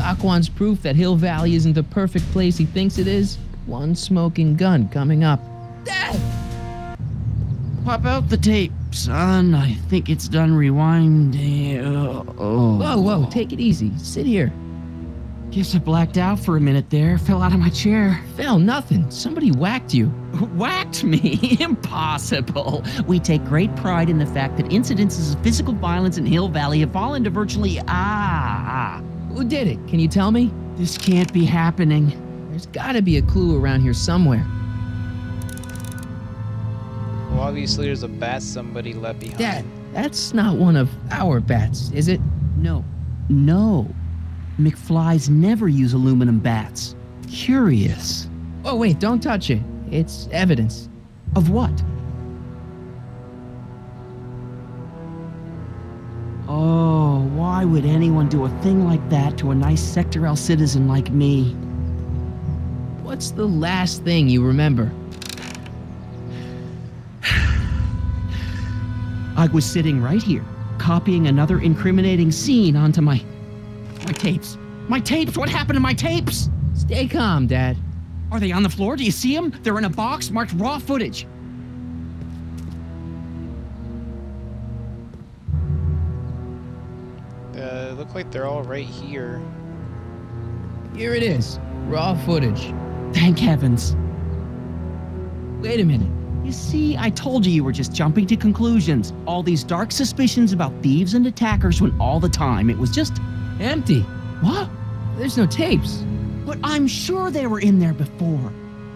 Doc wants proof that Hill Valley isn't the perfect place he thinks it is. One smoking gun coming up. Dad! Pop out the tape, son. I think it's done rewinding. Whoa, take it easy. Sit here. Guess I blacked out for a minute there. Fell out of my chair. Fell nothing. Somebody whacked you. Whacked me? Impossible. We take great pride in the fact that incidences of physical violence in Hill Valley have fallen to virtually... Who did it? Can you tell me? This can't be happening. There's gotta be a clue around here somewhere. Well, obviously there's a bat somebody left behind. Dad, that's not one of our bats, is it? No. McFlys never use aluminum bats. Curious. Oh, wait, don't touch it. It's evidence. Of what? Oh, why would anyone do a thing like that to a nice Sector L citizen like me? What's the last thing you remember? I was sitting right here, copying another incriminating scene onto my tapes. My tapes! What happened to my tapes? Stay calm, Dad. Are they on the floor? Do you see them? They're in a box marked raw footage. Look like they're all right here. Here it is. Raw footage. Thank heavens. Wait a minute. You see, I told you were just jumping to conclusions. All these dark suspicions about thieves and attackers when all the time it was just... empty. What? There's no tapes. But I'm sure they were in there before.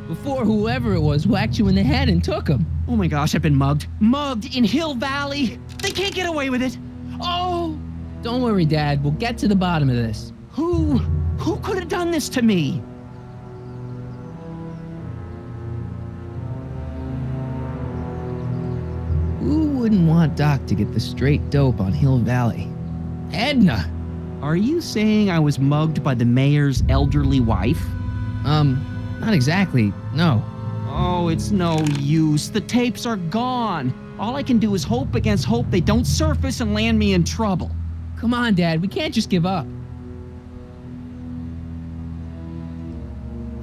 Before whoever it was whacked you in the head and took them. Oh my gosh, I've been mugged. Mugged in Hill Valley. They can't get away with it. Oh! Don't worry, Dad. We'll get to the bottom of this. Who could have done this to me? Who wouldn't want Doc to get the straight dope on Hill Valley? Edna! Are you saying I was mugged by the mayor's elderly wife? Not exactly, no. Oh, it's no use. The tapes are gone. All I can do is hope against hope they don't surface and land me in trouble. Come on, Dad, we can't just give up.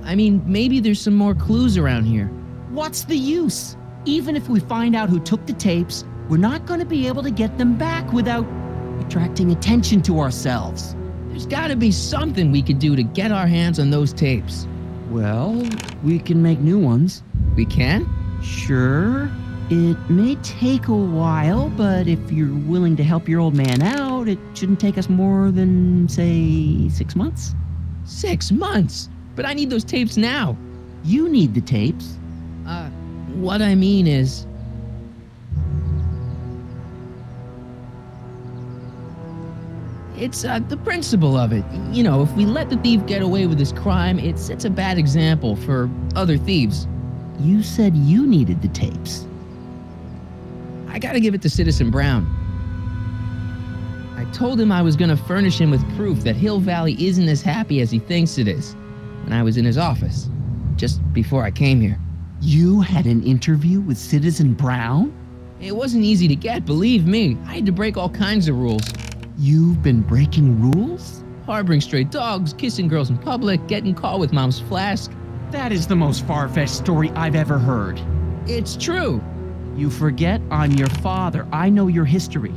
I mean, maybe there's some more clues around here. What's the use? Even if we find out who took the tapes, we're not going to be able to get them back without attracting attention to ourselves. There's gotta be something we could do to get our hands on those tapes. Well, we can make new ones. We can? Sure. It may take a while, but if you're willing to help your old man out, it shouldn't take us more than, say, 6 months. 6 months? But I need those tapes now. You need the tapes. What I mean is... It's, the principle of it. You know, if we let the thief get away with his crime, it sets a bad example for other thieves. You said you needed the tapes. I gotta give it to Citizen Brown. I told him I was gonna furnish him with proof that Hill Valley isn't as happy as he thinks it is when I was in his office, just before I came here. You had an interview with Citizen Brown? It wasn't easy to get, believe me. I had to break all kinds of rules. You've been breaking rules? Harboring stray dogs, kissing girls in public, getting caught with Mom's flask. That is the most far-fetched story I've ever heard. It's true. You forget I'm your father. I know your history.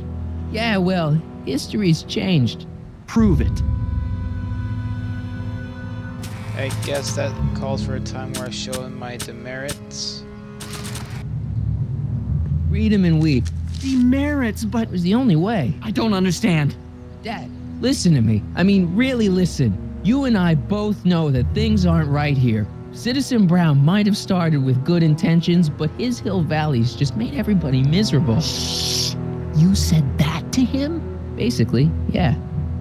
Yeah, well, history's changed. Prove it. I guess that calls for a time where I show him my demerits. Read 'em and weep. Demerits, but... It was the only way. I don't understand. Dad, listen to me. I mean, really listen. You and I both know that things aren't right here. Citizen Brown might have started with good intentions, but his Hill Valley's just made everybody miserable. Shh! You said that to him? Basically, yeah.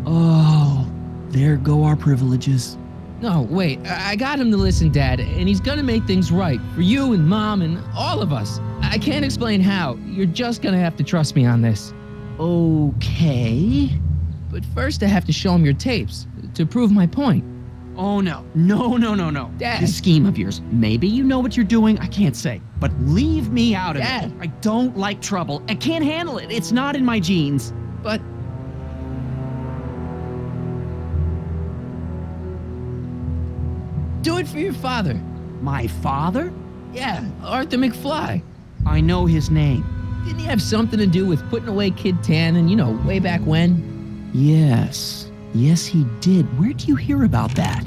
Oh, there go our privileges. No, wait, I got him to listen, Dad, and he's gonna make things right for you and Mom and all of us. I can't explain how. You're just gonna have to trust me on this. Okay. But first I have to show him your tapes to prove my point. Oh, no. No. Dad. This scheme of yours, maybe you know what you're doing, I can't say. But leave me out of Dad. it. I don't like trouble. I can't handle it. It's not in my genes. But... Do it for your father. My father? Yeah, Arthur McFly. I know his name. Didn't he have something to do with putting away Kid Tannen, way back when? Yes. Yes, he did. Where'd you hear about that?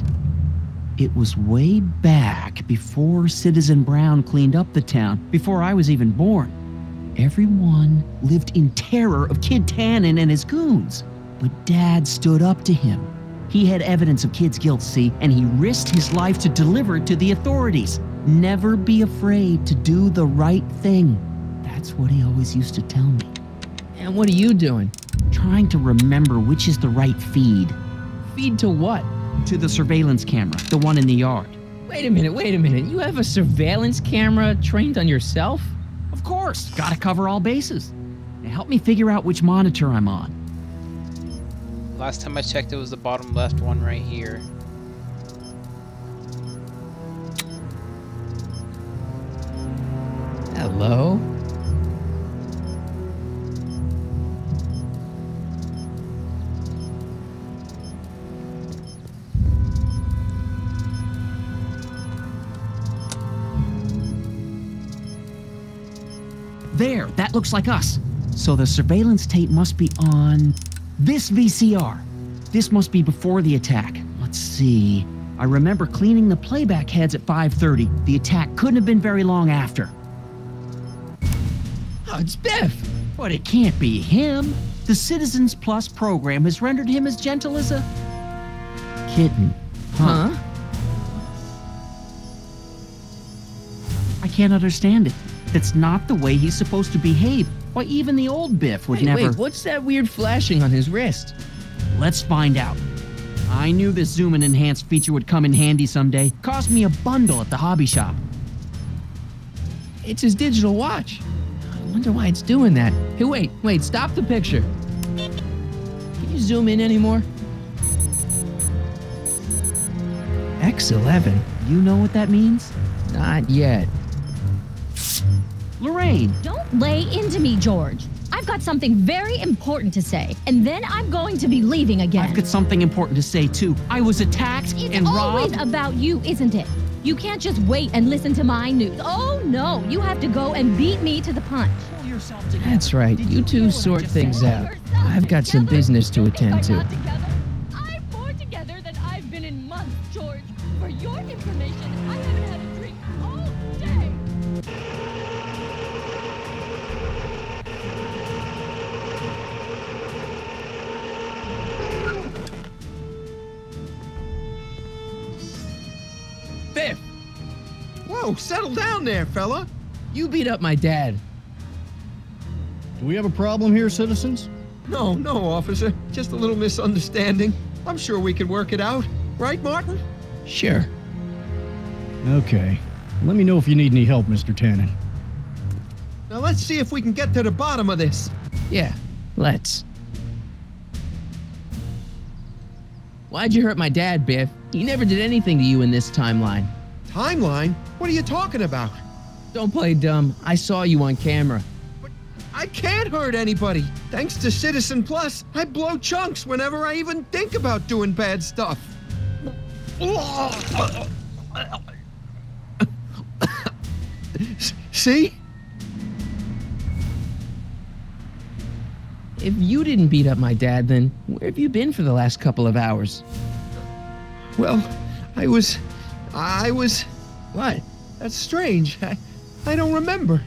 It was way back before Citizen Brown cleaned up the town, before I was even born. Everyone lived in terror of Kid Tannen and his goons. But Dad stood up to him. He had evidence of Kid's guilt, see, and he risked his life to deliver it to the authorities. Never be afraid to do the right thing. That's what he always used to tell me. And what are you doing? Trying to remember which is the right feed. Feed to what? To the surveillance camera, the one in the yard. Wait a minute. You have a surveillance camera trained on yourself? Of course, gotta cover all bases. Now help me figure out which monitor I'm on. Last time I checked, it was the bottom left one right here. Hello? There, that looks like us. So the surveillance tape must be on this VCR. This must be before the attack. Let's see. I remember cleaning the playback heads at 5:30. The attack couldn't have been very long after. Oh, it's Biff. But it can't be him. The Citizens Plus program has rendered him as gentle as a kitten. Huh? I can't understand it. That's not the way he's supposed to behave. Why, even the old Biff would never... Wait, what's that weird flashing on his wrist? Let's find out. I knew this zoom and enhance feature would come in handy someday. Cost me a bundle at the hobby shop. It's his digital watch. I wonder why it's doing that. Hey, wait, stop the picture. Can you zoom in anymore? X11. You know what that means? Not yet. Lorraine! Don't lay into me, George. I've got something very important to say, and then I'm going to be leaving again. I've got something important to say, too. I was attacked and robbed. It's always about you, isn't it? You can't just wait and listen to my news. Oh, no. You have to go and beat me to the punch. Pull yourself together. That's right. You two sort things out. I've got some business to attend to. I'm more together than I've been in months, George. For your information, I haven't had a drink all day. Biff, Whoa, settle down there, fella. you beat up my dad. Do we have a problem here, citizens? No, officer. Just a little misunderstanding. I'm sure we can work it out. Right, Martin? Sure. Okay. Let me know if you need any help, Mr. Tannen. Now let's see if we can get to the bottom of this. Yeah, let's. Why'd you hurt my dad, Biff? He never did anything to you in this timeline. Timeline? What are you talking about? Don't play dumb. I saw you on camera. But I can't hurt anybody. Thanks to Citizen Plus, I blow chunks whenever I even think about doing bad stuff. See? If you didn't beat up my dad, then where have you been for the last couple of hours? Well, I was... What? That's strange. I don't remember.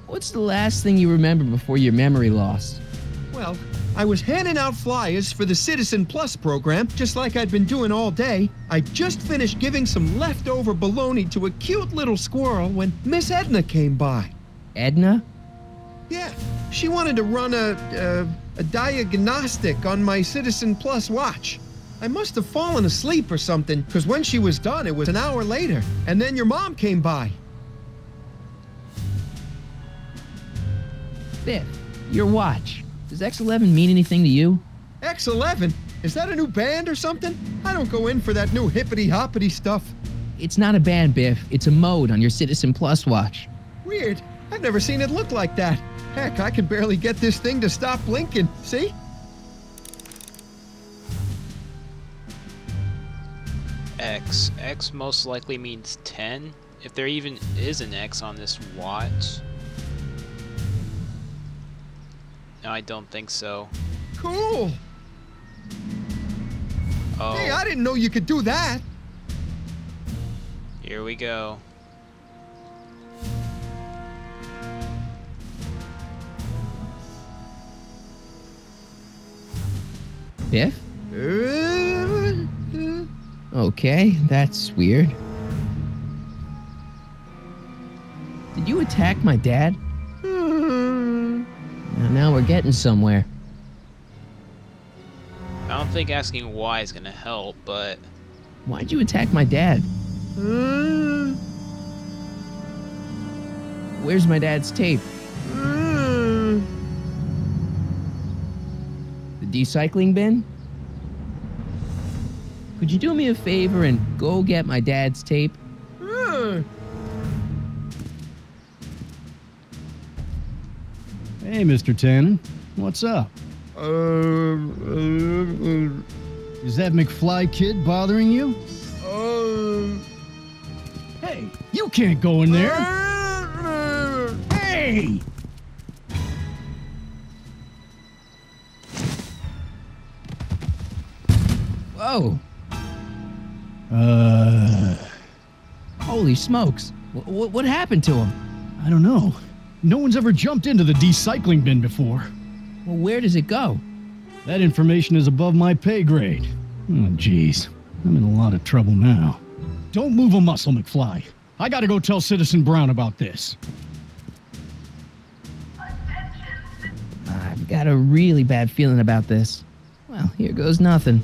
What's the last thing you remember before your memory lost? Well, I was handing out flyers for the Citizen Plus program, just like I'd been doing all day. I just finished giving some leftover bologna to a cute little squirrel when Miss Edna came by. Edna? Yeah, she wanted to run a diagnostic on my Citizen Plus watch. I must have fallen asleep or something, because when she was done, it was an hour later. And then your mom came by. Biff, your watch. Does X11 mean anything to you? X11? Is that a new band or something? I don't go in for that new hippity-hoppity stuff. It's not a band, Biff. It's a mode on your Citizen Plus watch. Weird. I've never seen it look like that. Heck, I can barely get this thing to stop blinking. See? X? X most likely means 10, if there even is an X on this watch. No, I don't think so. Cool. Oh. Hey, I didn't know you could do that. Here we go. Biff? Okay, that's weird. Did you attack my dad? Now we're getting somewhere. I don't think asking why is gonna help, but... Why'd you attack my dad? Where's my dad's tape? The recycling bin? Could you do me a favor and go get my dad's tape? Hey, Mr. Tannen. What's up? Is that McFly kid bothering you? Hey, you can't go in there! Hey! Whoa! Holy smokes! What happened to him? I don't know. No one's ever jumped into the recycling bin before. Well, where does it go? That information is above my pay grade. Oh, jeez. I'm in a lot of trouble now. Don't move a muscle, McFly. I gotta go tell Citizen Brown about this. I've got a really bad feeling about this. Well, here goes nothing.